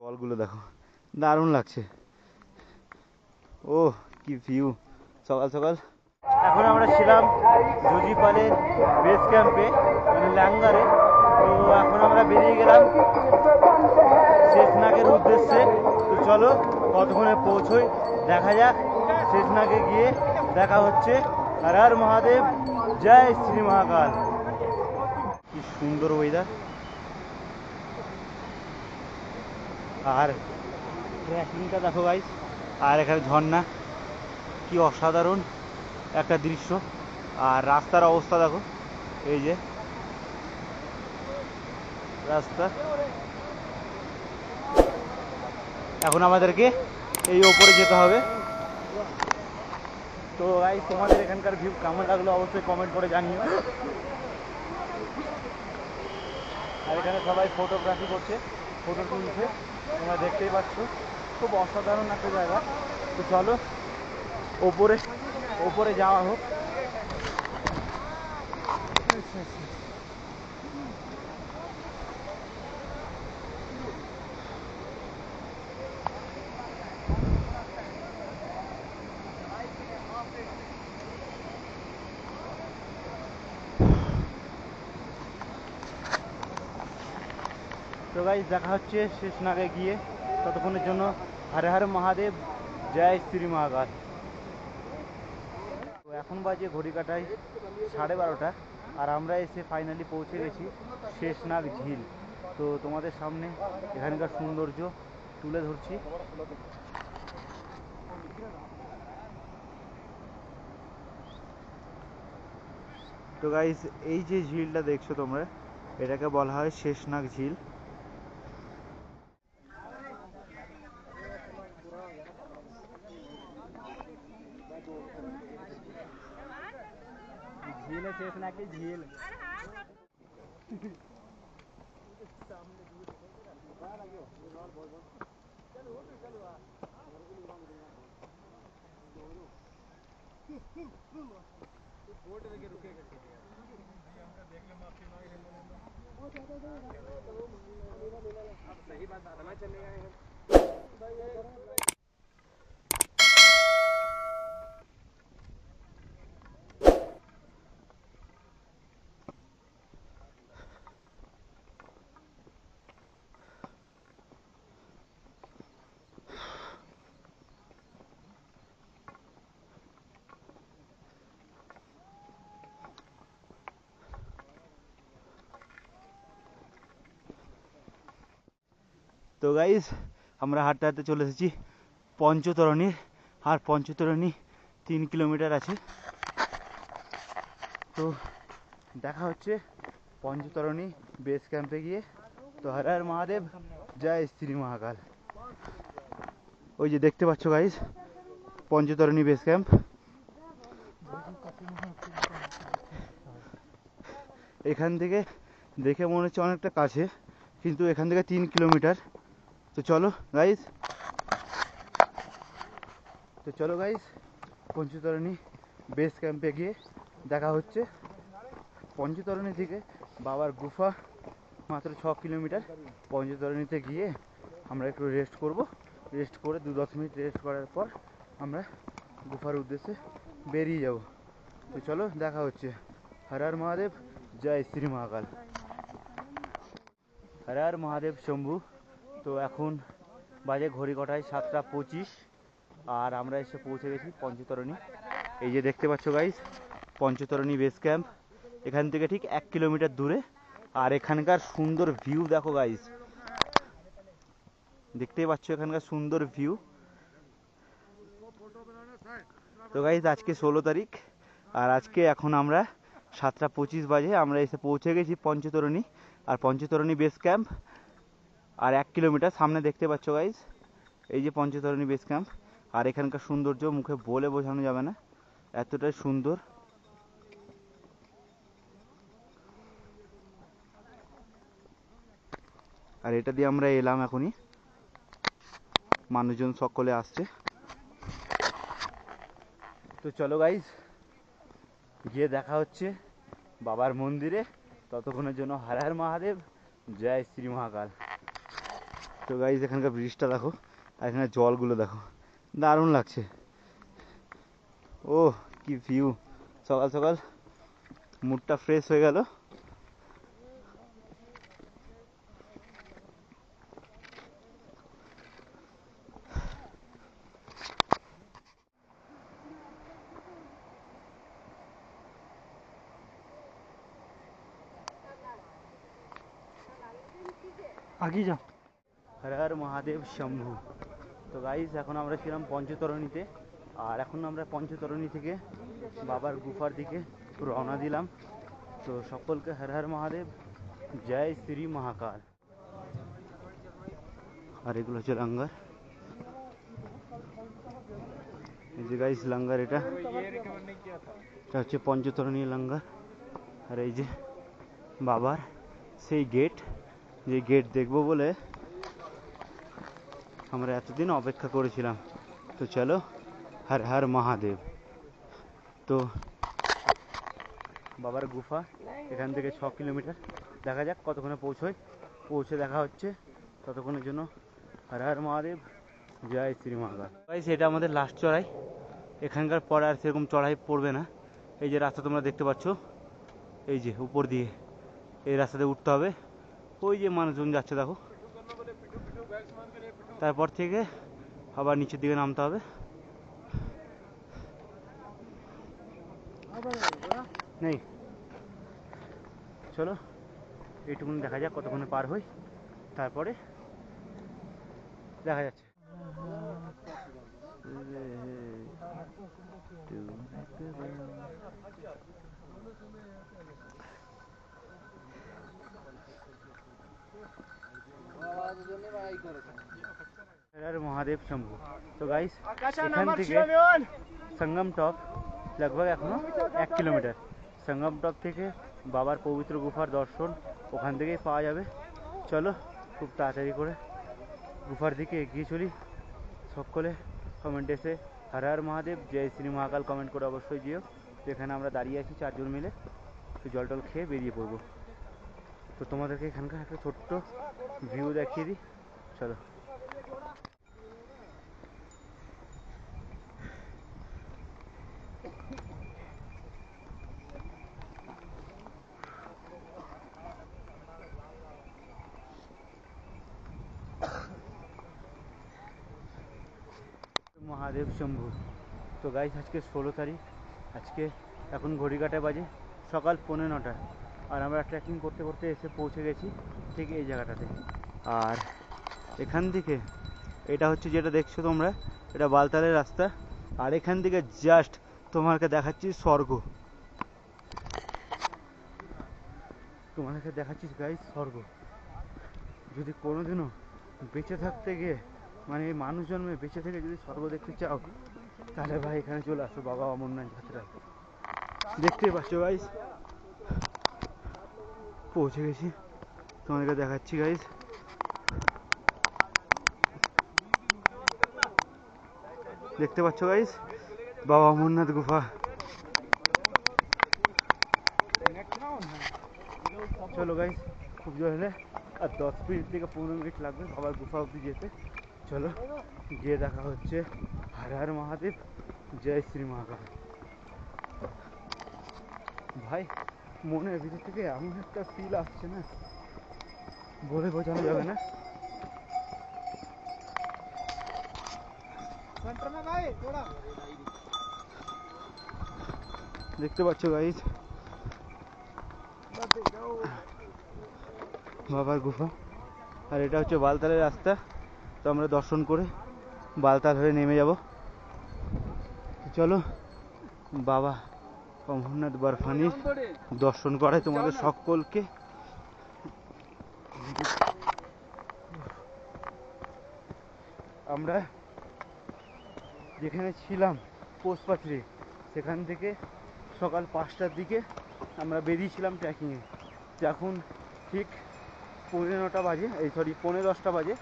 বলগুলো দেখো, দারুণ লাগছে। ও কি ভিউ সকাল সকাল। এখন আমরা ছিলাম জুজিপালের বেস ক্যাম্পে, মানে ল্যাঙ্গারে। তো এখন আমরা বেরিয়ে গেলাম শেষনাগের উদ্দেশ্যে। তো চলো কতক্ষণে পৌঁছোই দেখা যাক। শেষনাগে গিয়ে দেখা হচ্ছে। হর হর মহাদেব, জয় শ্রী মহাকাল। কি সুন্দর ওয়েদার, আর ট্রেকিংটা দেখো গাইস। আর এখানে ঝর্ণা, কি অসাধারণ একটা দৃশ্য। আর রাস্তার অবস্থা দেখো, এই যে রাস্তা। এখন আমাদেরকে এই ওপরে যেতে হবে। তো গাইস তোমাদের এখানকার ভিউ কেমন লাগলো অবশ্যই কমেন্ট করে জানিও। আর এখানে সবাই ফটোগ্রাফি করছে, ফটো তুলছে, তোমরা দেখতেই পাচ্ছ। খুব অসাধারণ একটা জায়গা। তো চলো ওপরে ওপরে যাওয়া হোক। তো গাইস দেখা হচ্ছে শেষনাগে গিয়ে। ততক্ষণের জন্য হর হর মহাদেব, জয় শ্রী মহাকাল। তো এখন বাজে ঘড়ি কাটায় 12:30, আর আমরা এসে ফাইনালি পৌঁছে গেছি শেষনাগ ঝিল। তো তোমাদের সামনে এখানকার সৌন্দর্য তুলে ধরছি। তো গাইস এই যে ঝিলটা দেখছো তোমরা, এটাকে বলা হয় শেষনাগ ঝিল। झील है शेषनाग की झील। सही बात बताना चले गए हैं। তো গাইস আমরা হাঁটতে হাঁটতে চলে এসেছি পঞ্চতরণীর। আর পঞ্চতরণী 3 কিলোমিটার আছে। তো দেখা হচ্ছে পঞ্চতরণী বেস ক্যাম্পে গিয়ে। তো হর হর মহাদেব, জয় শ্রী মহাকাল। ওই যে দেখতে পাচ্ছ গাইস পঞ্চতরণী বেস ক্যাম্প। এখান থেকে দেখে মনে হচ্ছে অনেকটা কাছে, কিন্তু এখান থেকে 3 কিলোমিটার। তো চলো গাইস, পঞ্চতরণী বেস ক্যাম্পে গিয়ে দেখা হচ্ছে। পঞ্চতরণী থেকে বাবার গুফা মাত্র 6 কিলোমিটার। পঞ্চতরণীতে গিয়ে আমরা একটু রেস্ট করব। রেস্ট করে 2-10 মিনিট রেস্ট করার পর আমরা গুফার উদ্দেশ্যে বেরিয়ে যাব। তো চলো দেখা হচ্ছে। হর হর মহাদেব, জয় শ্রী মহাকাল। হর হর মহাদেব শম্ভু। তো এখন বাজে ঘড়ি কটায় 7:25, আর আমরা এসে পৌঁছে গেছি পঞ্চতরণী। এই যে দেখতে পাচ্ছ গাইস পঞ্চতরণী বেস ক্যাম্প। এখান থেকে ঠিক 1 কিলোমিটার দূরে। আর এখানকার সুন্দর ভিউ দেখো গাইস, দেখতেই পাচ্ছ এখানকার সুন্দর ভিউ। তো গাইস আজকে 16 তারিখ, আর আজকে এখন আমরা 7:25 বাজে আমরা এসে পৌঁছে গেছি পঞ্চতরণী। আর পঞ্চতরণী বেস ক্যাম্প আর 1 কিলোমিটার সামনে দেখতে পাচ্ছ গাইস, এই যে পঞ্চতরণী বেস ক্যাম্প। আর এখানকার সৌন্দর্য মুখে বলে বোঝানো যাবে না, এতটাই সুন্দর। আর এটা দিয়ে আমরা এলাম এখনই, মানুষজন সকলে আসছে। তো চলো গাইস গিয়ে দেখা হচ্ছে বাবার মন্দিরে। ততক্ষণের জন্য হর হর মহাদেব, জয় শ্রী মহাকাল। তো গাইজ এখানকার ব্রিজটা দেখো, আর এখানে জলগুলো দেখো, দারুণ লাগছে। ও কি ভিউ, সকাল সকাল মুডটা ফ্রেশ হয়ে গেল। আগে যাও। হর হর মহাদেব শম্ভু। তো গাইজ এখন আমরা ছিলাম পঞ্চতরণীতে, আর এখন আমরা পঞ্চতরণী থেকে বাবার গুফার দিকে রওনা দিলাম। তো সকলকে হর হর মহাদেব, জয় শ্রী মহাকাল। আর এগুলো হচ্ছে লঙ্গার, এই যে গাইজ লঙ্গার, এটা হচ্ছে পঞ্চতরণী লঙ্গার। আর এই যে বাবার সেই গেট, যে গেট দেখবো বলে আমরা এতদিন অপেক্ষা করেছিলাম। তো চলো, হর হর মহাদেব। তো বাবার গুফা এখান থেকে 6 কিলোমিটার, দেখা যাক কতক্ষণে পৌঁছে দেখা হচ্ছে। ততক্ষণের জন্য হর হর মহাদেব, জয় শ্রী মহাকাল। ভাই সেটা আমাদের লাস্ট চড়াই, এখানকার পরে আর সেরকম চড়াই পড়বে না। এই যে রাস্তা তোমরা দেখতে পাচ্ছ, এই যে উপর দিয়ে এই রাস্তাতে উঠতে হবে। ওই যে মানুষজন যাচ্ছে দেখো, তারপর থেকে আবার নিচের দিকে নামতে হবে। নেই, চলো এইটুকুনি দেখা যাক কতক্ষণে পার হই, তারপরে দেখা যাচ্ছে। মহাদেব শম্ভু। তো গাইস এখান থেকে সঙ্গম টপ लगभग এখনো 1 কিলোমিটার। সঙ্গম টপ থেকে বাবার পবিত্র গুফার দর্শন ওখান থেকেই পাওয়া যাবে। চলো খুব তাড়াতাড়ি করে গুফার দিকে এগিয়ে চলি। সকলে কমেন্টে এসে হর হর মহাদেব, জয় শ্রী মহাকাল কমেন্ট করে অবশ্যই যেও। তো এখানে আমরা দাঁড়িয়ে আছি 4 জন মিলে, তো জল টল খেয়ে বেরিয়ে পড়বো। তো তোমাদেরকে এখানকার একটা ছোট্ট ভিউ দেখিয়ে দিই, চলো। মহাদেব শম্ভু। তো গাইস আজকে 16 তারিখ, আজকে এখন ঘড়িকাটা বাজে সকাল 9:15, আর আমরা ট্রেকিং করতে করতে এসে পৌঁছে গেছি ঠিক এই জায়গাটাতে। আর এখান থেকে এটা হচ্ছে যেটা দেখছো তোমরা, এটা বালতালের রাস্তা। আর এখান থেকে জাস্ট তোমাকে দেখাচ্ছি স্বর্গ, তোমাদেরকে দেখাচ্ছি গাইস স্বর্গ। যদি কোনোদিনও বেঁচে থাকতে গিয়ে, মানে এই মানুষ জন্মে বেঁচে থেকে যদি স্বর্গ দেখতে চাও, তাহলে ভাই এখানে চলে আসো, বাবা অমরনাথ যাত্রা। দেখতেই পাচ্ছ গাইস, পৌঁছে গেছি, তোমাদেরকে দেখাচ্ছি গাইস। দেখতে পাচ্ছ গাইস, বাবা অমরনাথ গুফা। চলো গাইস, খুব জোর হলে আর 10 মিনিট থেকে 15 মিনিট লাগবে বাবার গুফা অব্দি যেতে। চলো গিয়ে দেখা হচ্ছে। হর হর মহাদেব, জয় শ্রী মহাকাল। ভাই মনের ভিতর থেকে এমন একটা ফিল আসছে না, বলে বোঝানো যাবে না। দেখতে পাচ্ছ গাইস বাবার গুফা, আর এটা হচ্ছে বালতালের রাস্তা। তো আমরা দর্শন করে বালতাল হয়ে নেমে যাব। চলো বাবা অমরনাথ বরফানির দর্শন করায় তোমাদের সকলকে। আমরা যেখানে ছিলাম পোষপাত্রে, সেখান থেকে সকাল 5টার দিকে আমরা বেরিয়েছিলাম ট্রেকিংয়ে। এখন ঠিক 9:15 বাজে, 10:15 বাজে।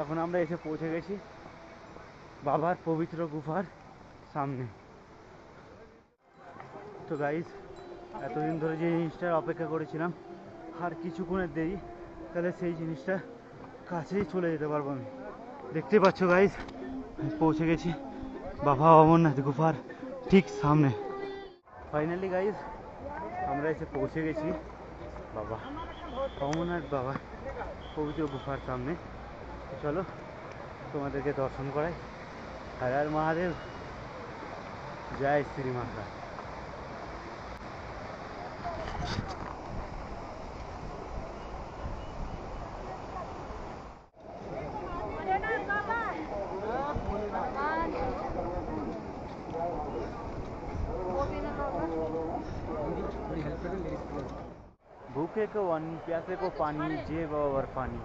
এখন আমরা এসে পৌঁছে গেছি বাবার পবিত্র গুফার সামনে। তো গাইস এতদিন ধরে যে জিনিসটার অপেক্ষা করেছিলাম আর কিছুক্ষণের দেরি, তাহলে সেই জিনিসটা কাছেই চলে যেতে পারবো আমি। দেখতে পাচ্ছ গাইজ, পৌঁছে গেছি বাবা অমরনাথ গুফার ঠিক সামনে। ফাইনালি গাইজ আমরা এসে পৌঁছে গেছি বাবা অমরনাথ বাবা পবিত্র গুফার সামনে। চলো তোমাদেরকে দর্শন করাই। হর হর মহাদেব, জয় শ্রী মাতা। ভুকে কেউ অন্ন, প্যাসে কেউ পানি, যে বাবার পানি।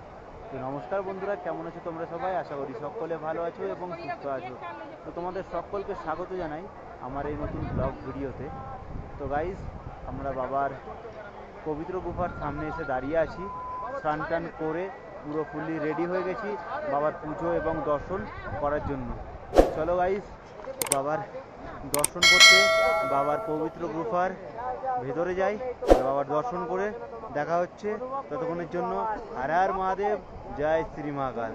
তো নমস্কার বন্ধুরা, কেমন আছো তোমরা সবাই? আশা করি সকলে ভালো আছো এবং সুস্থ আছো। তো তোমাদের সকলকে স্বাগত জানাই আমার এই নতুন ব্লগ ভিডিওতে। তো গাইজ আমরা বাবার পবিত্র গুফার সামনে এসে দাঁড়িয়ে আছি। স্নান টান করে পুরো ফুললি রেডি হয়ে গেছি বাবার পুজো এবং দর্শন করার জন্য। চলো গাইজ বাবার দর্শন করতে বাবার পবিত্র গুফার ভেতরে যাই, বাবার দর্শন করে দেখা হচ্ছে। ততক্ষণের জন্য হর হর মহাদেব, জয় শ্রী মহাকাল।